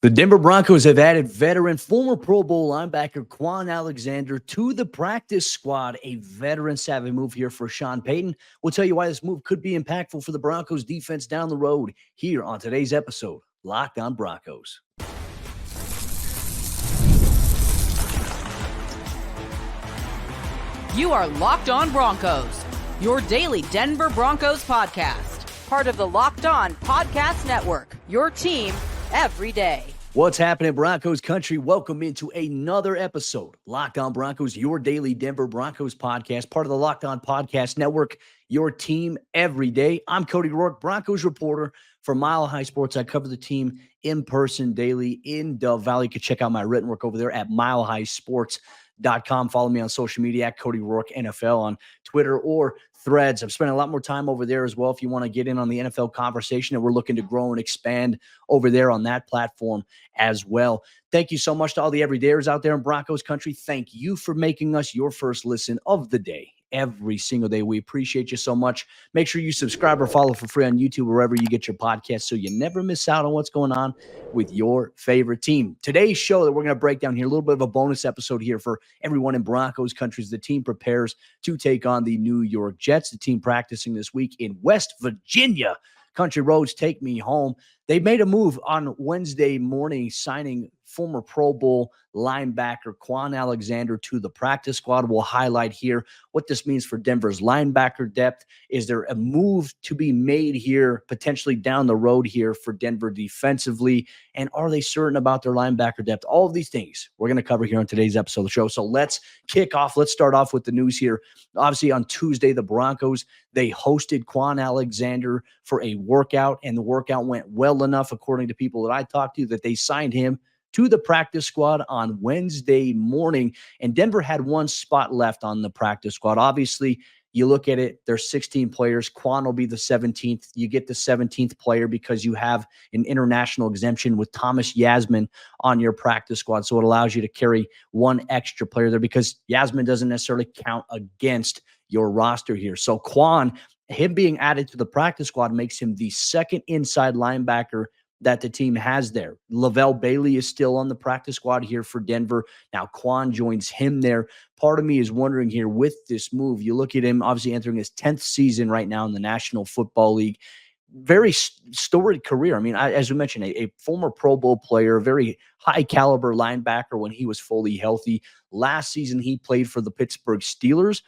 The Denver Broncos have added veteran former Pro Bowl linebacker Kwon Alexander to the practice squad, a veteran-savvy move here for Sean Payton. We'll tell you why this move could be impactful for the Broncos defense down the road here on today's episode, Locked on Broncos. You are Locked on Broncos, your daily Denver Broncos podcast, part of the Locked on Podcast Network, your team every day. What's happening, Broncos Country? Welcome into another episode, Locked on Broncos, your daily Denver Broncos podcast, part of the Locked on Podcast Network, your team every day. I'm Cody Roark, Broncos reporter for Mile High Sports. I cover the team in person daily in Dove Valley. You can check out my written work over there at milehighsports.com. Follow me on social media at Cody Roark NFL on Twitter or Threads. I'm spending a lot more time over there as well if you want to get in on the NFL conversation, and we're looking to grow and expand over there on that platform as well. Thank you so much to all the everydayers out there in Broncos Country. Thank you for making us your first listen of the day every single day. We appreciate you so much. Make sure you subscribe or follow for free on YouTube, wherever you get your podcasts, so you never miss out on what's going on with your favorite team. Today's show that we're going to break down here, a little bit of a bonus episode here for everyone in Broncos Country as the team prepares to take on the New York Jets. The team practicing this week in West Virginia. Country roads take me home. They made a move on Wednesday morning, signing former Pro Bowl linebacker Kwon Alexander to the practice squad. We'll highlight here what this means for Denver's linebacker depth. Is there a move to be made here, potentially down the road here for Denver defensively? And are they certain about their linebacker depth? All of these things we're going to cover here on today's episode of the show. So let's kick off. Let's start off with the news here. Obviously, on Tuesday, the Broncos, they hosted Kwon Alexander for a workout, and the workout went well enough, according to people that I talked to, that they signed him to the practice squad on Wednesday morning. And Denver had one spot left on the practice squad. Obviously, you look at it, there's 16 players. Kwon will be the 17th. You get the 17th player because you have an international exemption with Thomas Yasmin on your practice squad. So it allows you to carry one extra player there because Yasmin doesn't necessarily count against your roster here. So Kwon, him being added to the practice squad makes him the second inside linebacker that the team has there. Lavelle Bailey is still on the practice squad here for Denver. Now Kwon joins him there. Part of me is wondering here with this move, you look at him obviously entering his 10th season right now in the National Football League. Very storied career. I mean, as we mentioned, a former Pro Bowl player, very high caliber linebacker when he was fully healthy. Last season, he played for the Pittsburgh Steelers.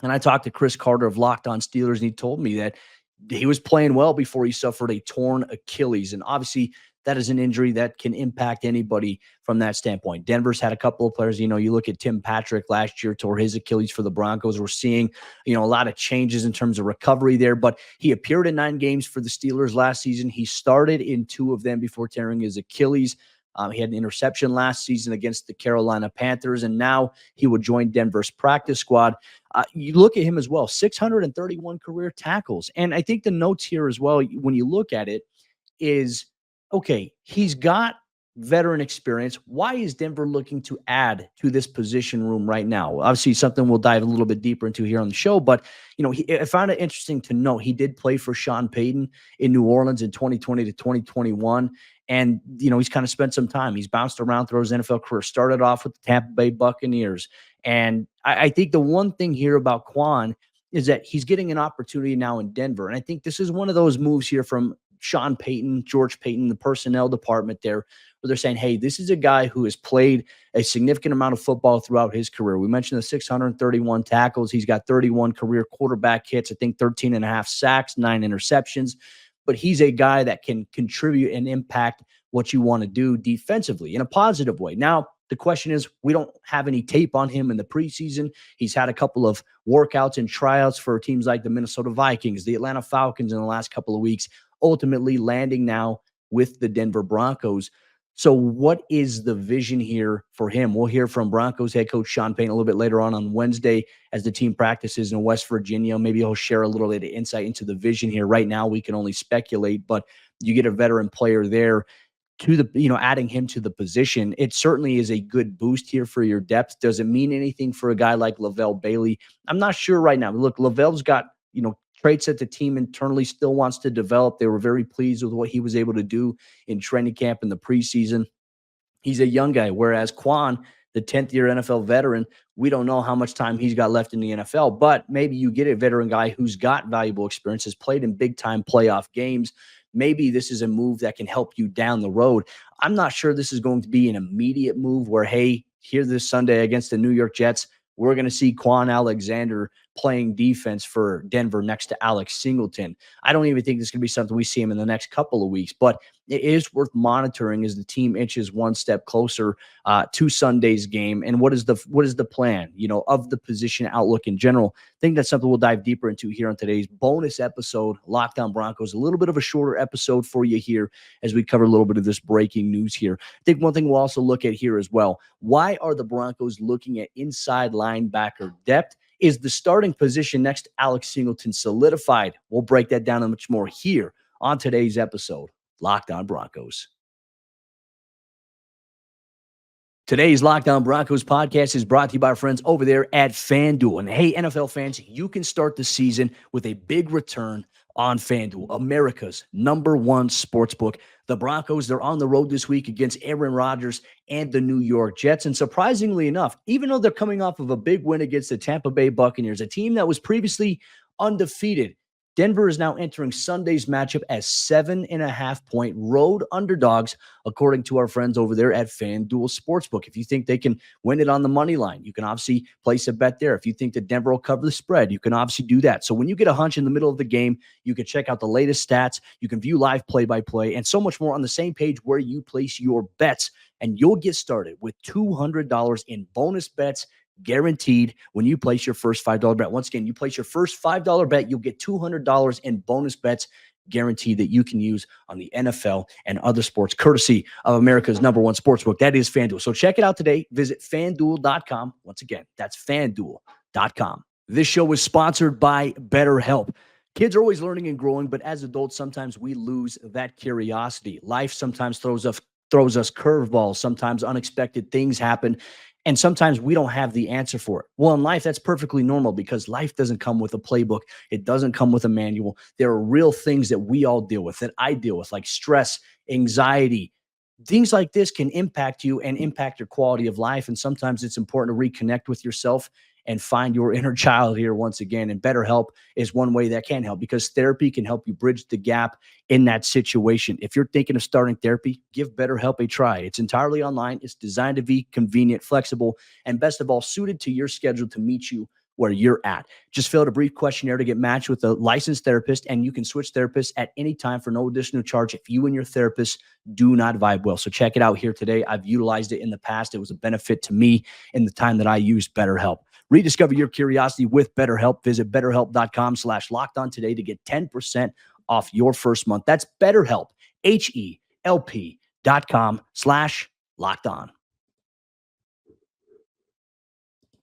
And I talked to Chris Carter of Locked on Steelers, and he told me that he was playing well before he suffered a torn Achilles. And obviously, that is an injury that can impact anybody from that standpoint. Denver's had a couple of players. You know, you look at Tim Patrick last year, tore his Achilles for the Broncos. We're seeing, a lot of changes in terms of recovery there. But he appeared in 9 games for the Steelers last season. He started in 2 of them before tearing his Achilles. He had an interception last season against the Carolina Panthers, and now he would join Denver's practice squad. You look at him as well, 631 career tackles. And I think the notes here as well, when you look at it, is, okay, he's got veteran experience. Why is Denver looking to add to this position room right now? Obviously, something we'll dive a little bit deeper into here on the show. But, I found it interesting to note he did play for Sean Payton in New Orleans in 2020 to 2021. And, he's kind of spent some time. He's bounced around throughout his NFL career. Started off with the Tampa Bay Buccaneers. And I think the one thing here about Kwon is that he's getting an opportunity now in Denver. And I think this is one of those moves here from Sean Payton, George Payton, the personnel department there, where they're saying, hey, this is a guy who has played a significant amount of football throughout his career. We mentioned the 631 tackles. He's got 31 career quarterback hits, I think 13 and a half sacks, 9 interceptions. But he's a guy that can contribute and impact what you want to do defensively in a positive way. Now, the question is, we don't have any tape on him in the preseason. He's had a couple of workouts and tryouts for teams like the Minnesota Vikings, the Atlanta Falcons in the last couple of weeks, ultimately landing now with the Denver Broncos. So what is the vision here for him? We'll hear from Broncos head coach Sean Payton a little bit later on Wednesday as the team practices in West Virginia. Maybe he'll share a little bit of insight into the vision here. Right now, we can only speculate, but you get a veteran player there to the, adding him to the position. It certainly is a good boost here for your depth. Does it mean anything for a guy like Lavelle Bailey? I'm not sure right now. Look, Lavelle's got, traits that the team internally still wants to develop. They were very pleased with what he was able to do in training camp in the preseason. He's a young guy, whereas Kwon, the 10th-year NFL veteran, we don't know how much time he's got left in the NFL, but maybe you get a veteran guy who's got valuable experience, has played in big-time playoff games. Maybe this is a move that can help you down the road. I'm not sure this is going to be an immediate move where, hey, here this Sunday against the New York Jets, we're going to see Kwon Alexander playing defense for Denver next to Alex Singleton. I don't even think this is going to be something we see him in the next couple of weeks, but it is worth monitoring as the team inches one step closer to Sunday's game. And what is the plan, of the position outlook in general? I think that's something we'll dive deeper into here on today's bonus episode, Locked On Broncos. A little bit of a shorter episode for you here as we cover a little bit of this breaking news here. I think one thing we'll also look at here as well, why are the Broncos looking at inside linebacker depth? Is the starting position next to Alex Singleton solidified? We'll break that down and much more here on today's episode, Locked On Broncos. Today's Locked On Broncos podcast is brought to you by our friends over there at FanDuel. And hey, NFL fans, you can start the season with a big return on FanDuel, America's #1 sportsbook. The Broncos, they're on the road this week against Aaron Rodgers and the New York Jets. And surprisingly enough, even though they're coming off of a big win against the Tampa Bay Buccaneers, a team that was previously undefeated, Denver is now entering Sunday's matchup as 7.5-point road underdogs, according to our friends over there at FanDuel Sportsbook. If you think they can win it on the money line, you can obviously place a bet there. If you think that Denver will cover the spread, you can obviously do that. So when you get a hunch in the middle of the game, you can check out the latest stats. You can view live play-by-play and so much more on the same page where you place your bets. And you'll get started with $200 in bonus bets guaranteed when you place your first $5 bet. Once again, you place your first $5 bet, you'll get $200 in bonus bets guaranteed that you can use on the NFL and other sports, courtesy of America's #1 sportsbook. That is FanDuel. So check it out today. Visit FanDuel.com. Once again, that's FanDuel.com. This show is sponsored by BetterHelp. Kids are always learning and growing, but as adults, sometimes we lose that curiosity. Life sometimes throws us curveballs. Sometimes unexpected things happen. And sometimes we don't have the answer for it. Well, in life, that's perfectly normal because life doesn't come with a playbook. It doesn't come with a manual. There are real things that we all deal with, that I deal with, like stress, anxiety. Things like this can impact you and impact your quality of life. And sometimes it's important to reconnect with yourself and find your inner child here once again. And BetterHelp is one way that can help, because therapy can help you bridge the gap in that situation. If you're thinking of starting therapy, give BetterHelp a try. It's entirely online. It's designed to be convenient, flexible, and best of all, suited to your schedule to meet you where you're at. Just fill out a brief questionnaire to get matched with a licensed therapist, and you can switch therapists at any time for no additional charge if you and your therapist do not vibe well. So check it out here today. I've utilized it in the past. It was a benefit to me in the time that I used BetterHelp. Rediscover your curiosity with BetterHelp. Visit BetterHelp.com/lockedon today to get 10% off your first month. That's BetterHelp, HELP.com/lockedon.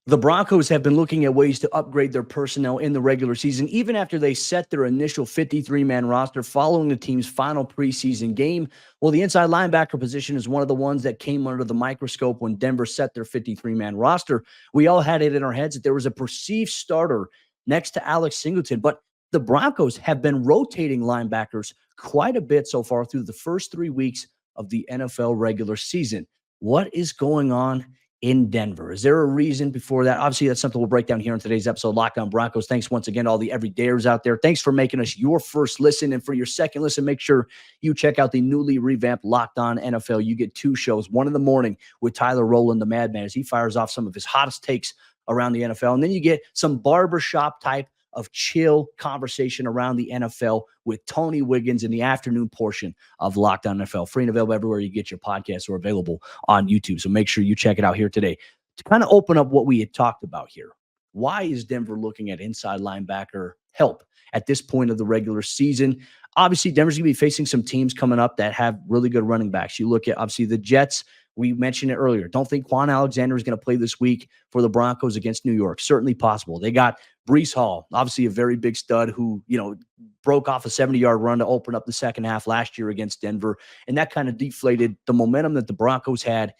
The Broncos have been looking at ways to upgrade their personnel in the regular season, even after they set their initial 53-man roster following the team's final preseason game. Well, the inside linebacker position is one of the ones that came under the microscope when Denver set their 53-man roster. We all had it in our heads that there was a perceived starter next to Alex Singleton, but the Broncos have been rotating linebackers quite a bit so far through the first 3 weeks of the NFL regular season. What is going on in Denver? Is there a reason before that? Obviously, that's something we'll break down here in today's episode, Locked On Broncos. Thanks once again to all the everydayers out there. Thanks for making us your first listen. And for your second listen, make sure you check out the newly revamped Locked On NFL. You get 2 shows, one in the morning with Tyler Rowland, the Madman, as he fires off some of his hottest takes around the NFL. And then you get some barbershop type of chill conversation around the NFL with Tony Wiggins in the afternoon portion of Locked On NFL. Free and available everywhere you get your podcasts, or available on YouTube. So make sure you check it out here today. To kind of open up what we had talked about here, why is Denver looking at inside linebacker help at this point of the regular season? Obviously, Denver's going to be facing some teams coming up that have really good running backs. You look at, obviously, the Jets. We mentioned it earlier. Don't think Kwon Alexander is going to play this week for the Broncos against New York. Certainly possible. They got Breece Hall, obviously a very big stud who, broke off a 70-yard run to open up the second half last year against Denver. And that kind of deflated the momentum that the Broncos had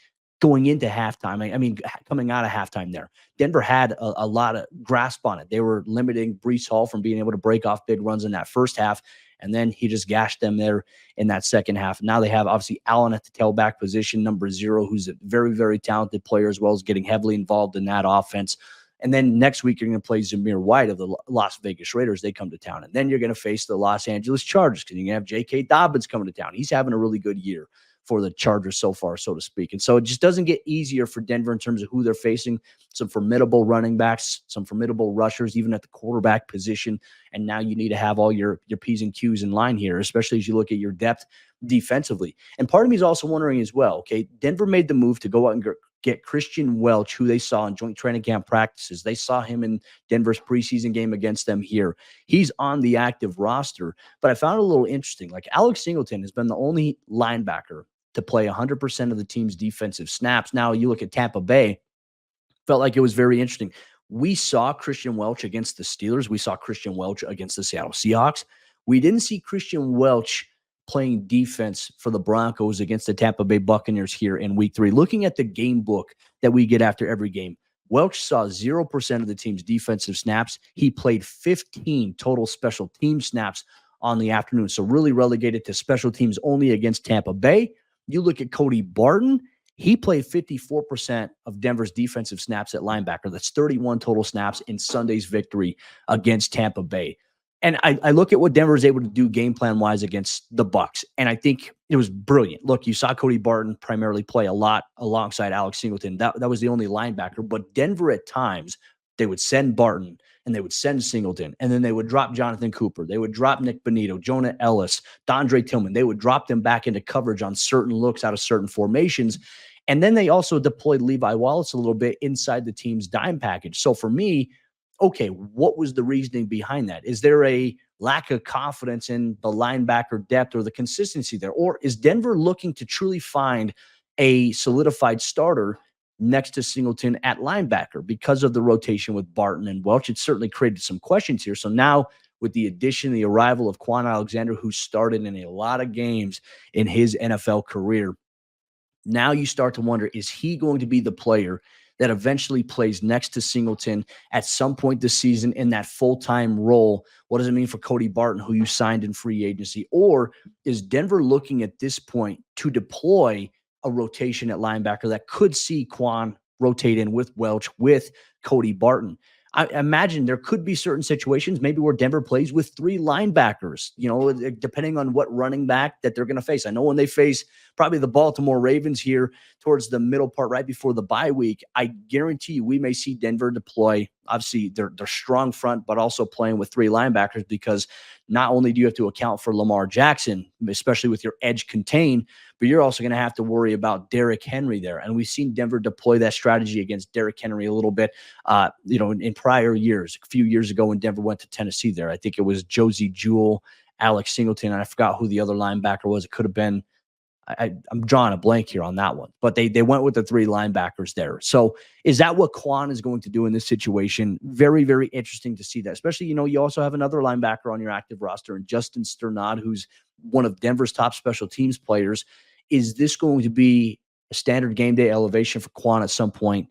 going into halftime. I mean, coming out of halftime there, Denver had a lot of grasp on it. They were limiting Breece Hall from being able to break off big runs in that first half, and then he just gashed them there in that second half. Now they have, obviously, Allen at the tailback position, number 0, who's a very, very talented player, as well as getting heavily involved in that offense. And then next week, you're going to play Zamir White of the Las Vegas Raiders. They come to town. And then you're going to face the Los Angeles Chargers because you're going to have J.K. Dobbins coming to town. He's having a really good year for the Chargers so far, so to speak. And so it just doesn't get easier for Denver in terms of who they're facing. Some formidable running backs, some formidable rushers, even at the quarterback position. And now you need to have all your P's and Q's in line here, especially as you look at your depth defensively. And part of me is also wondering as well, okay, Denver made the move to go out and get Kristian Welch, who they saw in joint training camp practices. They saw him in Denver's preseason game against them here. He's on the active roster, but I found it a little interesting. Like, Alex Singleton has been the only linebacker to play 100% of the team's defensive snaps. Now you look at Tampa Bay, felt like it was very interesting. We saw Kristian Welch against the Steelers. We saw Kristian Welch against the Seattle Seahawks. We didn't see Kristian Welch playing defense for the Broncos against the Tampa Bay Buccaneers here in week 3. Looking at the game book that we get after every game, Welch saw 0% of the team's defensive snaps. He played 15 total special team snaps on the afternoon. So really relegated to special teams only against Tampa Bay. You look at Cody Barton, he played 54% of Denver's defensive snaps at linebacker. That's 31 total snaps in Sunday's victory against Tampa Bay. And I look at what Denver was able to do game plan wise against the Bucs, and I think it was brilliant. Look, you saw Cody Barton primarily play a lot alongside Alex Singleton. That was the only linebacker, but Denver at times, they would send Barton and they would send Singleton, and then they would drop Jonathan Cooper. They would drop Nick Bonito, Jonah Ellis, Dondre Tillman. They would drop them back into coverage on certain looks out of certain formations. And then they also deployed Levi Wallace a little bit inside the team's dime package. So for me, okay, what was the reasoning behind that? Is there a lack of confidence in the linebacker depth or the consistency there? Or is Denver looking to truly find a solidified starter next to Singleton at linebacker because of the rotation with Barton and Welch? It certainly created some questions here. So now with the addition, the arrival of Kwon Alexander, who started in a lot of games in his NFL career, now you start to wonder, is he going to be the player that eventually plays next to Singleton at some point this season in that full-time role? What does it mean for Cody Barton, who you signed in free agency? Or is Denver looking at this point to deploy a rotation at linebacker that could see Kwon rotate in with Welch, with Cody Barton? I imagine there could be certain situations maybe where Denver plays with 3 linebackers, depending on what running back that they're going to face. I know when they face probably the Baltimore Ravens here towards the middle part right before the bye week, I guarantee you we may see Denver deploy, obviously, their strong front, but also playing with 3 linebackers, because not only do you have to account for Lamar Jackson, especially with your edge contained, but you're also going to have to worry about Derrick Henry there. And we've seen Denver deploy that strategy against Derrick Henry a little bit, in prior years. A few years ago when Denver went to Tennessee there, I think it was Josie Jewell, Alex Singleton, and I forgot who the other linebacker was. It could have been, I'm drawing a blank here on that one, but they went with the 3 linebackers there. So is that what Kwon is going to do in this situation? Very, very interesting to see that, especially, you also have another linebacker on your active roster, and Justin Sternad, who's one of Denver's top special teams players. Is this going to be a standard game day elevation for Kwon at some point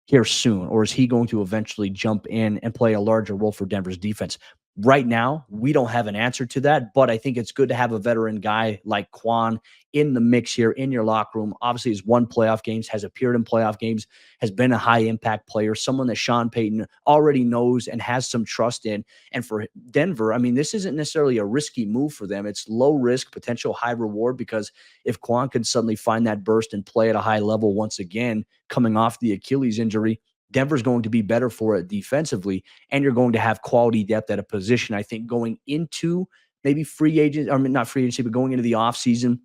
here soon, or is he going to eventually jump in and play a larger role for Denver's defense? Right now, we don't have an answer to that, but I think it's good to have a veteran guy like Kwon in the mix here in your locker room. Obviously, he's won playoff games, has appeared in playoff games, has been a high-impact player, someone that Sean Payton already knows and has some trust in. And for Denver, I mean, this isn't necessarily a risky move for them. It's low risk, potential high reward, because if Kwon can suddenly find that burst and play at a high level once again, coming off the Achilles injury, Denver's going to be better for it defensively, and you're going to have quality depth at a position, I think, going into maybe free agent, or not free agency, but going into the offseason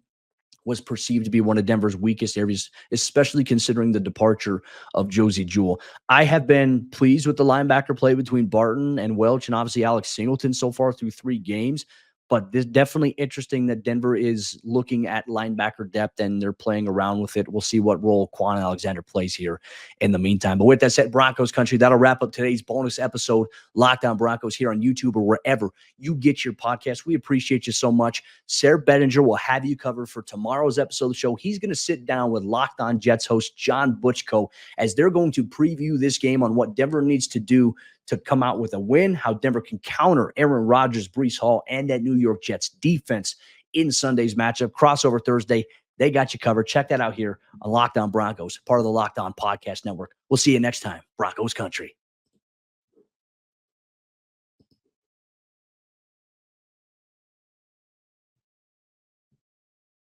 was perceived to be one of Denver's weakest areas, especially considering the departure of Josie Jewell. I have been pleased with the linebacker play between Barton and Welch and obviously Alex Singleton so far through 3 games. But this definitely interesting that Denver is looking at linebacker depth and they're playing around with it. We'll see what role Kwon Alexander plays here in the meantime. But with that said, Broncos country, that'll wrap up today's bonus episode, Locked On Broncos, here on YouTube or wherever you get your podcast. We appreciate you so much. Sayre Bedinger will have you covered for tomorrow's episode of the show. He's going to sit down with Locked On Jets host John Butchko as they're going to preview this game on what Denver needs to do to come out with a win, how Denver can counter Aaron Rodgers, Breece Hall, and that New York Jets defense in Sunday's matchup. Crossover Thursday, they got you covered. Check that out here on Locked On Broncos, part of the Locked On Podcast Network. We'll see you next time, Broncos Country.